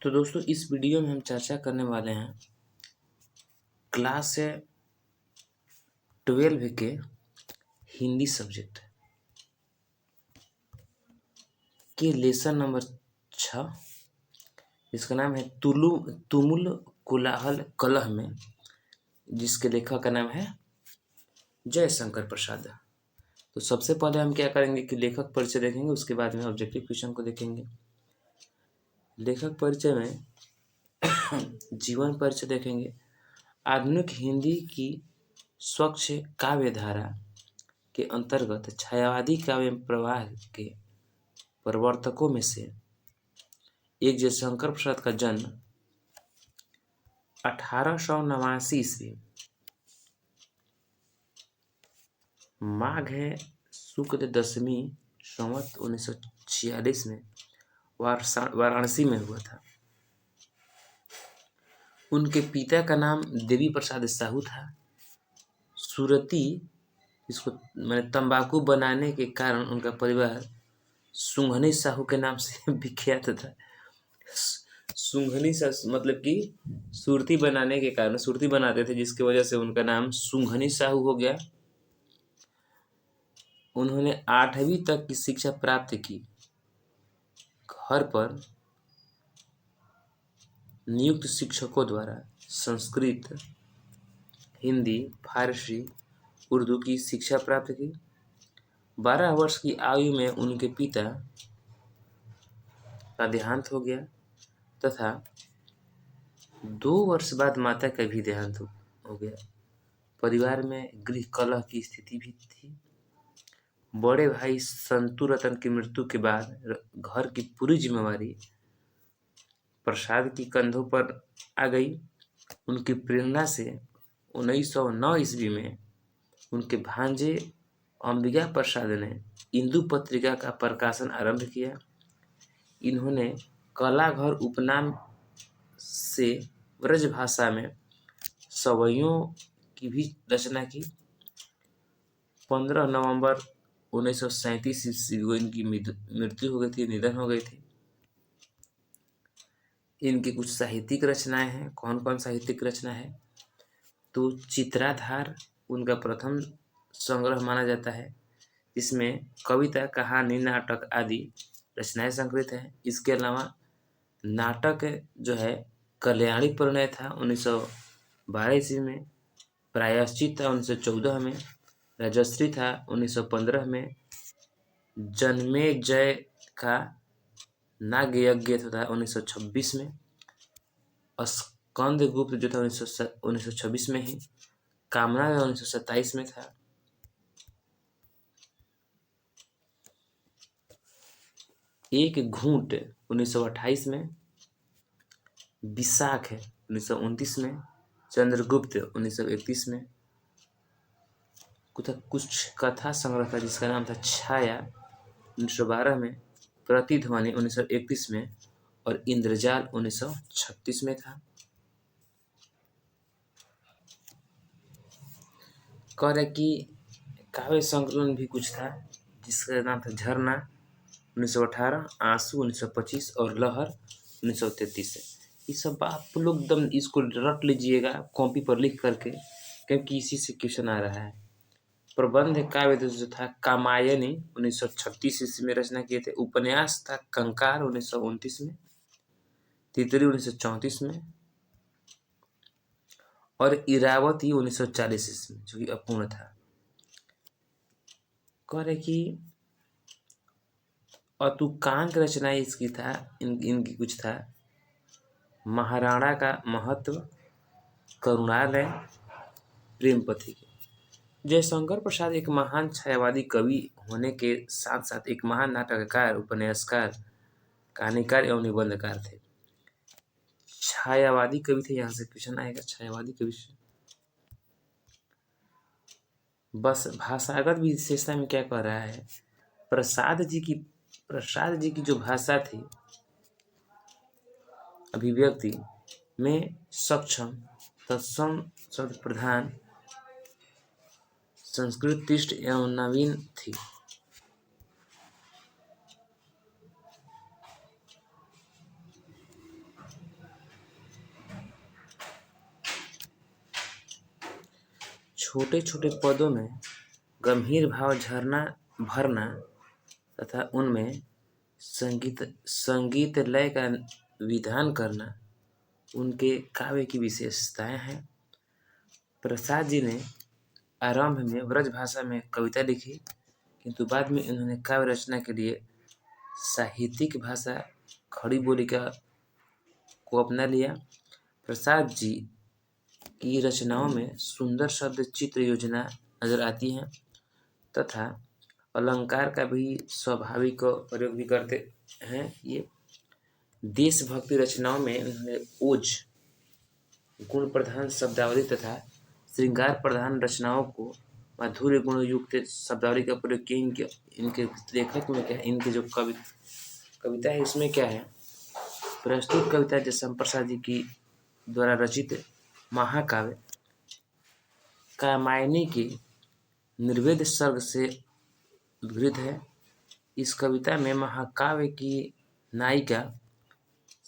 तो दोस्तों इस वीडियो में हम चर्चा करने वाले हैं क्लास 12 के हिंदी सब्जेक्ट के लेसन नंबर 6, जिसका नाम है तुमुल कोलाहल कलह में, जिसके लेखक का नाम है जयशंकर प्रसाद। तो सबसे पहले हम क्या करेंगे कि लेखक परिचय देखेंगे, उसके बाद में ऑब्जेक्टिव क्वेश्चन को देखेंगे। लेखक परिचय में जीवन परिचय देखेंगे। आधुनिक हिंदी की स्वच्छ काव्य धारा के अंतर्गत छायावादी काव्य प्रवाह के प्रवर्तकों में से एक जयशंकर प्रसाद का जन्म 1889 ईस्वी माघ शुक्ल दशमी संवत 1946 में वाराणसी में हुआ था। उनके पिता का नाम देवी प्रसाद साहू था। सुरती, इसको मैंने तंबाकू बनाने के कारण उनका परिवार सुंघनी साहू के नाम से विख्यात था। सुंघनी साहू मतलब कि सुरती बनाने के कारण, सुरती बनाते थे जिसकी वजह से उनका नाम सुंघनी साहू हो गया। उन्होंने 8वीं तक की शिक्षा प्राप्त की। घर पर नियुक्त शिक्षकों द्वारा संस्कृत, हिंदी, फारसी, उर्दू की शिक्षा प्राप्त की। 12 वर्ष की आयु में उनके पिता का देहांत हो गया तथा 2 वर्ष बाद माता का भी देहांत हो गया। परिवार में गृह कलह की स्थिति भी थी। बड़े भाई संतू रतन की मृत्यु के बाद घर की पूरी जिम्मेवारी प्रसाद की कंधों पर आ गई। उनकी प्रेरणा से 1909 ईस्वी में उनके भांजे अंबिका प्रसाद ने इंदु पत्रिका का प्रकाशन आरंभ किया। इन्होंने कलाघर उपनाम से ब्रजभाषा में सवैयों की भी रचना की। 15 नवंबर 1937 ईस्वी को इनकी मृत्यु हो गई थी, निधन हो गई थी। इनकी कुछ साहित्यिक रचनाएं हैं। कौन कौन साहित्यिक रचना है? तो चित्राधार उनका प्रथम संग्रह माना जाता है। इसमें कविता, कहानी, नाटक आदि रचनाएं संकलित हैं। इसके अलावा नाटक जो है कल्याणी परिणय था 1912 ईस्वी में, प्रायश्चित था 1914 में, राजश्री था 1915 में, जन्मेजय का नागयज्ञ था 1926 में, स्कंद गुप्त जो था 1926 में ही, कामना 1927 में था। एक घूंट 1928 में, विशाख 1929 में, चंद्रगुप्त 1931 में। कुछ कथा संग्रह था जिसका नाम था छाया 1912 में, प्रतिध्वनि 1931 में और इंद्रजाल 1936 में था। कह रहे कि काव्य संकलन भी कुछ था जिसका नाम था झरना 1918, आंसू 1925 और लहर 1933 है। ये सब आप लोग एकदम इसको रट लीजिएगा कॉपी पर लिख करके, क्योंकि इसी से क्वेश्चन आ रहा है। प्रबंध काव्य जो था कामायनी 1936 ईस्वी में रचना किए थे। उपन्यास था कंकार 1929 में, तितली 1934 में और इरावती 1940 ईस्वी में, जो कि अपूर्ण था। कह रहे कि अतुकांत रचना इसकी था, इनकी कुछ था महाराणा का महत्व, करुणालय, प्रेमपथी के। जयशंकर प्रसाद एक महान छायावादी कवि होने के साथ साथ एक महान नाटककार, उपन्यासकार, कहानीकार एवं निबंधकार थे। छायावादी कवि थे, यहाँ से क्वेश्चन आएगा छायावादी कवि से। बस भाषागत विशेषता में क्या कह रहा है? प्रसाद जी की जो भाषा थी, अभिव्यक्ति में सक्षम, तत्सम, शब्द प्रधान, संस्कृतिष्ठ एवं नवीन थी। छोटे छोटे पदों में गंभीर भाव झरना भरना तथा उनमें संगीत लय का विधान करना उनके काव्य की विशेषताएं हैं। प्रसाद जी ने आरंभ में ब्रज भाषा में कविता लिखी, किंतु बाद में इन्होंने काव्य रचना के लिए साहित्यिक भाषा खड़ी बोली को अपना लिया। प्रसाद जी की रचनाओं में सुंदर शब्द चित्र योजना नजर आती हैं तथा अलंकार का भी स्वाभाविक प्रयोग भी करते हैं। ये देशभक्ति रचनाओं में उन्होंने ओज, गुण प्रधान शब्दावली तथा श्रृंगार प्रधान रचनाओं को माधुर्य गुण युक्त शब्दावली का प्रयोग किया। इनके लेखक में क्या है, इनके जो कविता है इसमें क्या है, प्रस्तुत कविता जयशंकर प्रसाद जी की द्वारा रचित महाकाव्य कामायनी के निर्वेद सर्ग से उद्घृत है। इस कविता में महाकाव्य की नायिका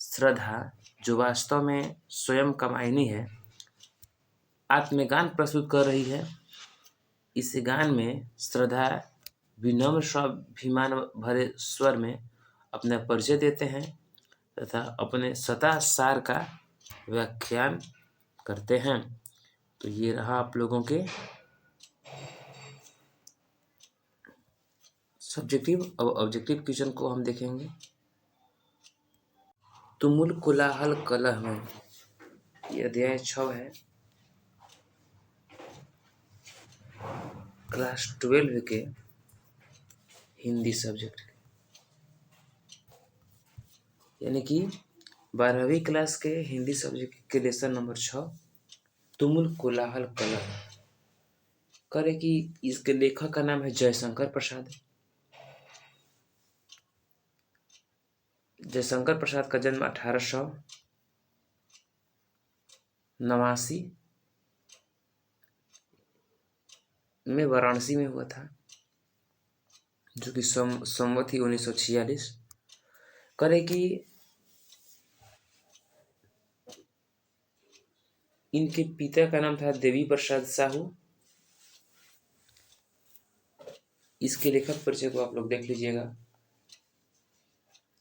श्रद्धा, जो वास्तव में स्वयं कामायनी है, आत्मगान प्रस्तुत कर रही है। इस गान में श्रद्धा विनम्र स्वाभिमान भरे स्वर में अपना परिचय देते हैं तथा अपने सता सार का व्याख्यान करते हैं। तो ये रहा आप लोगों के सब्जेक्टिव। और ऑब्जेक्टिव क्वेश्चन को हम देखेंगे। तुमुल कोलाहल कलह में, ये अध्याय 6 है, क्लास 12 के हिंदी सब्जेक्ट के, यानी कि 12वीं क्लास के हिंदी सब्जेक्ट के लेसन नंबर 6 तुमुल कोलाहल कलह। करे कि इसके लेखक का नाम है जयशंकर प्रसाद। जयशंकर प्रसाद का जन्म 1889 में वाराणसी में हुआ था, जो कि संवत ही 1946। करे कि इनके पिता का नाम था देवी प्रसाद साहू। इसके लेखक परिचय को आप लोग देख लीजिएगा,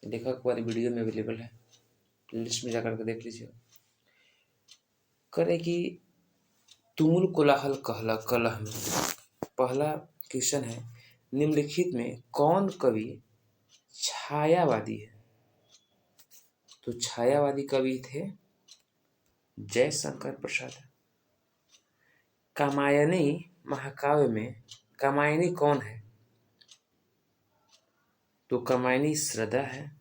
लेखक वाली वीडियो में अवेलेबल है, लिस्ट में जाकर के देख लीजिएगा। करे कि तुमुल कोलाहल कलह में पहला क्वेश्चन है, निम्नलिखित में कौन कवि छायावादी है? तो छायावादी कवि थे जयशंकर प्रसाद। कामायनी महाकाव्य में कामायनी कौन है? तो कामायनी श्रद्धा है।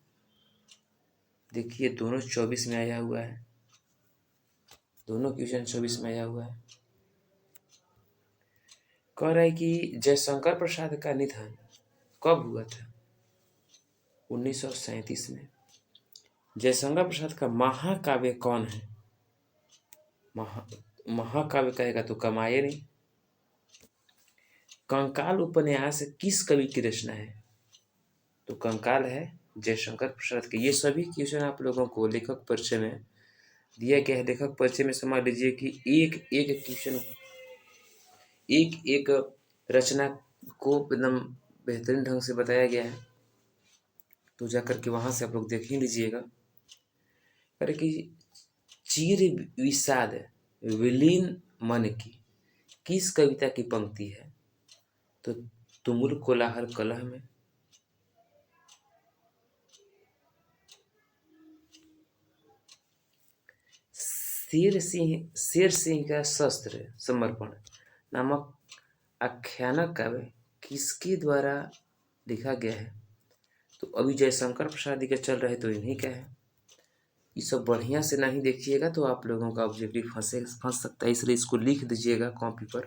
देखिए दोनों 24 में आया हुआ है, दोनों क्वेश्चन 24 में आया हुआ है। कह रहा है कि जयशंकर प्रसाद का निधन कब हुआ था? 1937 में। जयशंकर प्रसाद का महाकाव्य कौन है? महाकाव्य कहेगा तो कामायनी। कंकाल उपन्यास किस कवि की रचना है? तो कंकाल है जयशंकर प्रसाद के। ये सभी क्वेश्चन आप लोगों को लेखक परिचय में दिया गया है। लेखक परिचय में समझ लीजिए कि एक एक क्वेश्चन, एक एक रचना को एकदम बेहतरीन ढंग से बताया गया है, तो जाकर के वहां से आप लोग देख ही लीजिएगा। अरे कि चीर विषाद विलीन मन की किस कविता की पंक्ति है? तो तुमुल कोलाहल कलह में। शेर सिंह का शस्त्र समर्पण नामक आख्यानक काव्य किसके द्वारा लिखा गया है? तो अभी जयशंकर प्रसाद जी के चल रहे तो इन्हीं का है। ये सब बढ़िया से नहीं देखिएगा तो आप लोगों का ऑब्जेक्टिव फंस सकता है, इसलिए इसको लिख दीजिएगा कॉपी पर।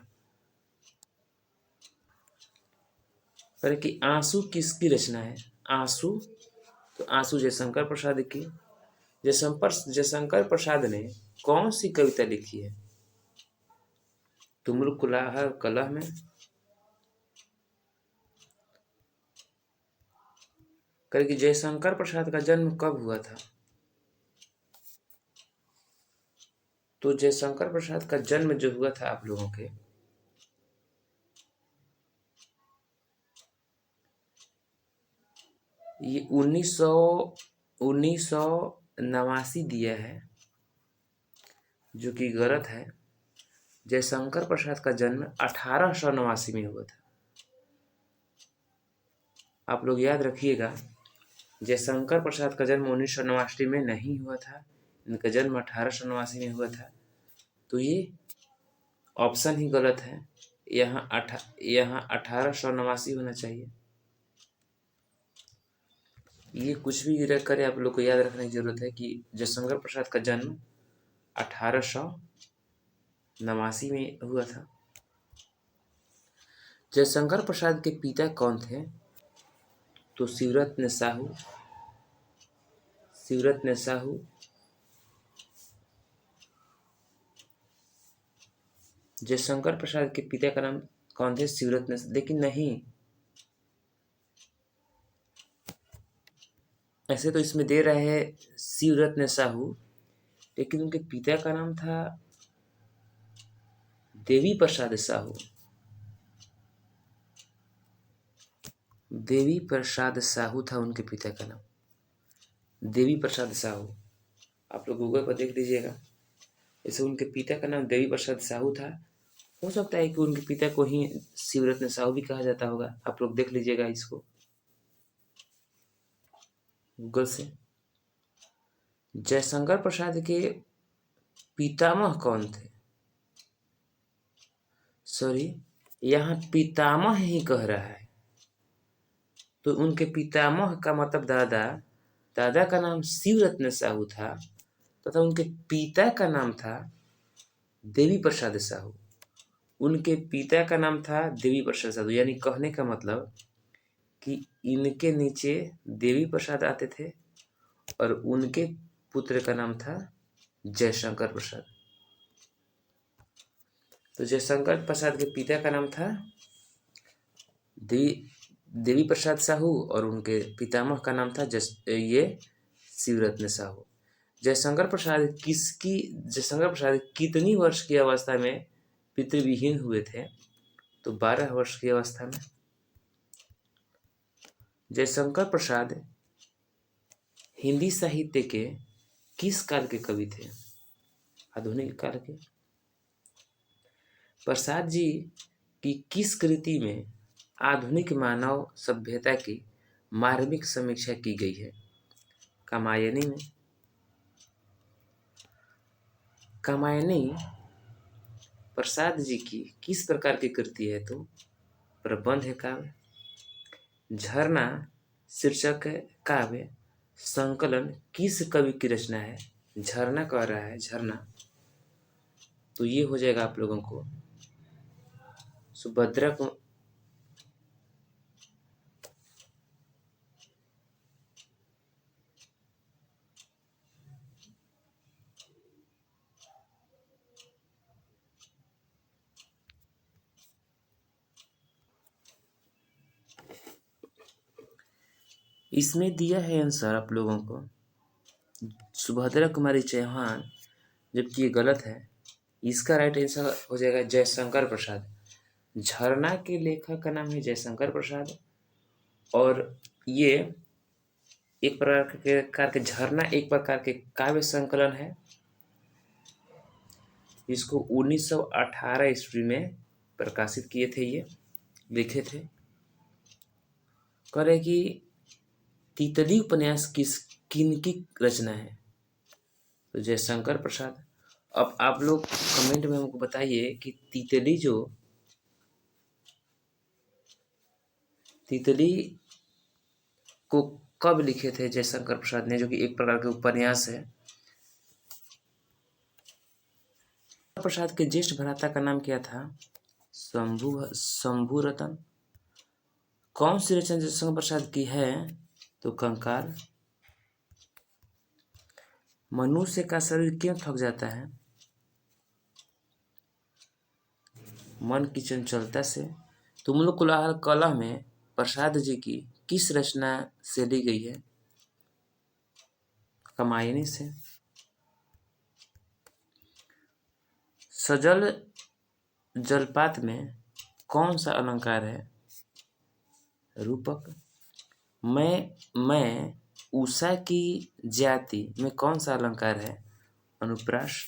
पर कि आंसू किसकी रचना है? आंसू, तो आंसू जयशंकर प्रसाद की। जयशंकर प्रसाद ने कौन सी कविता लिखी है? तुमुल कोलाहल कलह में। करके जयशंकर प्रसाद का जन्म कब हुआ था? तो जयशंकर प्रसाद का जन्म जो हुआ था आप लोगों के ये 1989 दिया है, जो कि गलत है। जयशंकर प्रसाद का जन्म 1889 में हुआ था। आप लोग याद रखिएगा, जयशंकर प्रसाद का जन्म 1989 में नहीं हुआ था, इनका जन्म 1889 में हुआ था। तो ये ऑप्शन ही गलत है। यहाँ 1889 होना चाहिए। ये कुछ भी रख करे, आप लोग को याद रखने की जरूरत है कि जयशंकर प्रसाद का जन्म 1889 में हुआ था। जयशंकर प्रसाद के पिता कौन थे? तो शिवरत्न साहू। शिवरत्न साहू जयशंकर प्रसाद के पिता का नाम कौन थे? शिवरत्न। लेकिन नहीं, ऐसे तो इसमें दे रहे हैं शिवरत्न साहू, लेकिन उनके पिता का नाम था देवी प्रसाद साहू। देवी प्रसाद साहू था उनके पिता का नाम, देवी प्रसाद साहू। आप लोग गूगल पर देख लीजिएगा। जैसे उनके पिता का नाम देवी प्रसाद साहू था, हो सकता है कि उनके पिता को ही शिवरत्न साहू भी कहा जाता होगा। आप लोग देख लीजिएगा इसको गूगल से। जयशंकर प्रसाद के पितामह कौन थे? सॉरी, यहाँ पितामह ही कह रहा है, तो उनके पितामह का मतलब दादा। दादा का नाम शिवरत्न साहू था तथा उनके पिता का नाम था देवी प्रसाद साहू। उनके पिता का नाम था देवी प्रसाद साहू, यानी कहने का मतलब कि इनके नीचे देवी प्रसाद आते थे और उनके पुत्र का नाम था जयशंकर प्रसाद। तो जयशंकर प्रसाद के पिता का नाम था देवी प्रसाद साहू और उनके पितामह का नाम था ये शिवरत्न साहू। जयशंकर प्रसाद कितनी वर्ष की अवस्था में पितृविहीन हुए थे? तो 12 वर्ष की अवस्था में। जयशंकर प्रसाद हिंदी साहित्य के किस काल के कवि थे? आधुनिक काल के। प्रसाद जी की किस कृति में आधुनिक मानव सभ्यता की मार्मिक समीक्षा की गई है? कामायनी में। कामायनी प्रसाद जी की किस प्रकार की कृति है? तो प्रबंध है काव्य। झरना शीर्षक काव्य संकलन किस कवि की रचना है? झरना कह रहा है, झरना। तो ये हो जाएगा आप लोगों को सुभद्रा को। इसमें दिया है आंसर आप लोगों को सुभद्रा कुमारी चौहान, जबकि ये गलत है। इसका राइट आंसर हो जाएगा जयशंकर प्रसाद। झरना के लेखक का नाम है जयशंकर प्रसाद और ये एक प्रकार के झरना एक प्रकार के काव्य संकलन है। इसको 1918 ईस्वी में प्रकाशित किए थे, ये लिखे थे। कह रहे कि तितली उपन्यास किनकी रचना है? तो जयशंकर प्रसाद। अब आप लोग कमेंट में हमको बताइए कि तितली को कब लिखे थे जयशंकर प्रसाद ने, जो कि एक प्रकार के उपन्यास है। प्रसाद के ज्येष्ठ भ्राता का नाम क्या था? शंभु रतन। कौन सी रचना जयशंकर प्रसाद की है? तो कंकाल। मनुष्य का शरीर क्यों थक जाता है? मन की चंचलता से। तुम लोग कोलाहल कलह में प्रसाद जी की किस रचना से ली गई है? कामायनी से। सजल जलपात में कौन सा अलंकार है? रूपक। मैं उषा की जाति में कौन सा अलंकार है? अनुप्रास।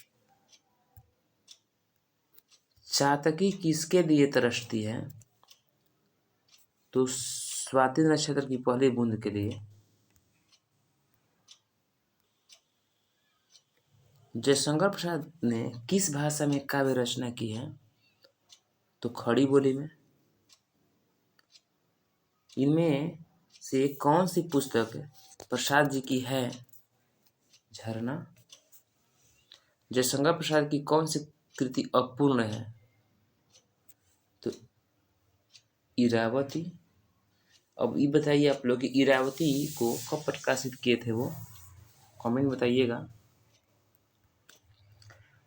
चातकी किसके लिए तरसती है? तो स्वाति नक्षत्र की पहली बूंद के लिए। जयशंकर प्रसाद ने किस भाषा में काव्य रचना की है? तो खड़ी बोली में। इनमें से कौन सी पुस्तक प्रसाद जी की है? झरना। जयशंकर प्रसाद की कौन सी कृति अपूर्ण है? तो इरावती। अब ये बताइए आप लोग कि इरावती को कब प्रकाशित किए थे वो? कमेंट बताइएगा।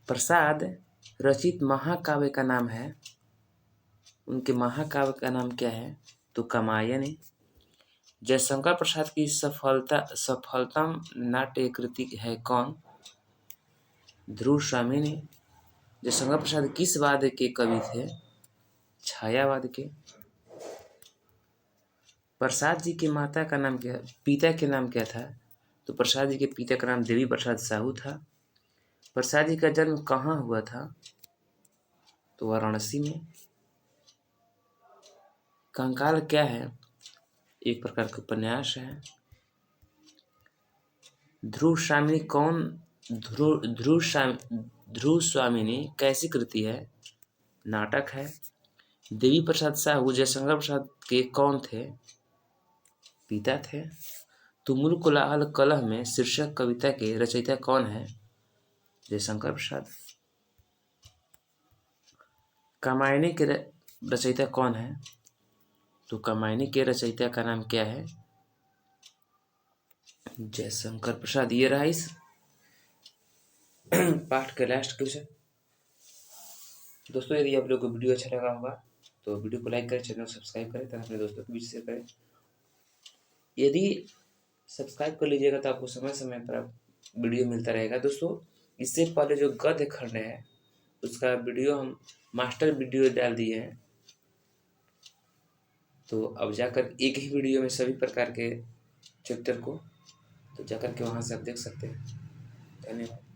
प्रसाद रचित महाकाव्य का नाम है, उनके महाकाव्य का नाम क्या है? तो कामायनी। जयशंकर प्रसाद की सफलतम नाट्य कृति है कौन? ध्रुव स्वामिनी। जयशंकर प्रसाद किस वाद्य के कवि थे? छायावाद के। प्रसाद जी के माता का नाम क्या, पिता के नाम क्या था? तो प्रसाद जी के पिता का नाम देवी प्रसाद साहू था। प्रसाद जी का जन्म कहाँ हुआ था? तो वाराणसी में। कंकाल क्या है? एक प्रकार का उपन्यास है। ध्रुव स्वामिनी कौन? ध्रुव स्वामिनी कैसी कृति है? नाटक है। देवी प्रसाद साहू जयशंकर प्रसाद के कौन थे? पिता थे। तुमुल कोलाहल कलह में शीर्षक कविता के रचयिता कौन है? जयशंकर प्रसाद। कामायनी के रचयिता कौन है? तो कामायनी के रचयिता का नाम क्या है? जयशंकर प्रसाद। ये रहा इस पाठ का लास्ट क्वेश्चन। दोस्तों यदि आप लोग को वीडियो अच्छा लगा होगा तो वीडियो को लाइक करें, चैनल को सब्सक्राइब करें तथा अपने दोस्तों के बीच शेयर करें। यदि सब्सक्राइब कर लीजिएगा तो आपको समय समय पर वीडियो मिलता रहेगा। दोस्तों इससे पहले जो गद्य खंड है उसका वीडियो हम मास्टर वीडियो डाल दिए हैं, तो अब जाकर एक ही वीडियो में सभी प्रकार के चैप्टर को तो जाकर के वहाँ से आप देख सकते हैं। धन्यवाद।